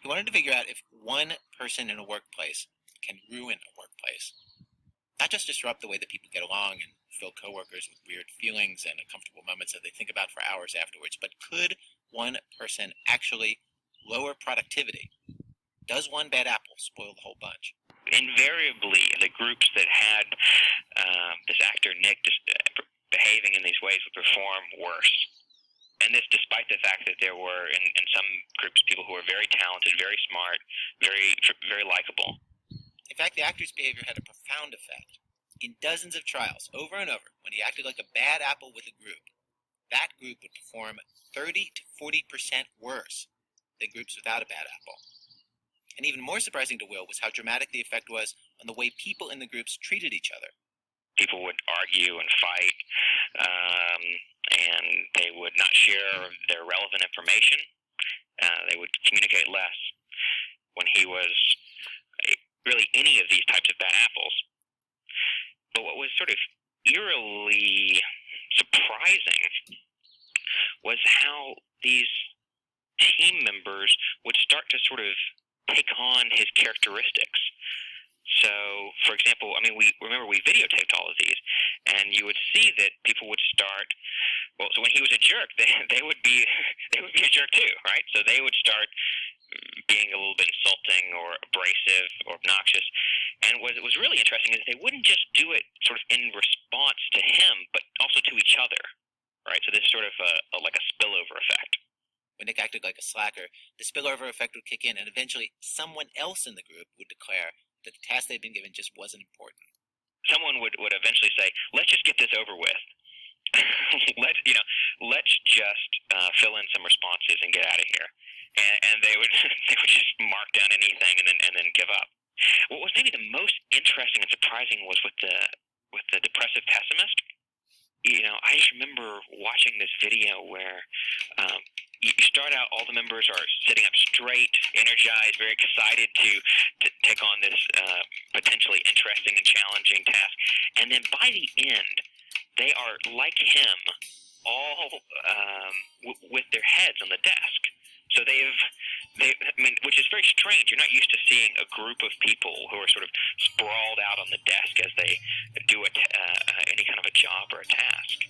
He wanted to figure out if one person in a workplace can ruin a workplace. Not just disrupt the way that people get along and fill coworkers with weird feelings and uncomfortable moments that they think about for hours afterwards, but could one person actually lower productivity? Does one bad apple spoil the whole bunch? Invariably, the groups that had this actor Nick just behaving in these ways would perform worse. And this despite the fact that there were, in some groups, people who were very talented, very smart, very likable. In fact, the actor's behavior had a profound effect. In dozens of trials, over and over, when he acted like a bad apple with a group, that group would perform 30 to 40% worse than groups without a bad apple. And even more surprising to Will was how dramatic the effect was on the way people in the groups treated each other. People would argue and fight, and they would not share their relevant information. They would communicate less. When he was really any of these types of bad apples. But what was sort of eerily surprising was how these team members would start to sort of take on his characteristics. So, for example, I mean, we videotaped all of these, and you would see that people would start. Well, so when he was a jerk, they would be a jerk too, right? So they would start being a little bit insulting or abrasive or obnoxious. And what was really interesting is they wouldn't just do it sort of in response to him, but also to each other, right? So this is sort of like a spillover effect. When Nick acted like a slacker, the spillover effect would kick in, and eventually someone else in the group would declare that the task they'd been given just wasn't important. Someone would eventually say, "Let's just get this over with. Let's just fill in some responses and get out of here." And they would just mark down anything and then give up. What was maybe the most interesting and surprising was with the depressive pessimist. I just remember watching this video where you start out, all the members are sitting up straight, energized, very excited to take on this potentially interesting and challenging task. And then by the end, they are like him, all with their heads on the desk. So which is very strange. You're not used to seeing a group of people who are sort of sprawled out on the desk as they do any kind of a job or a task.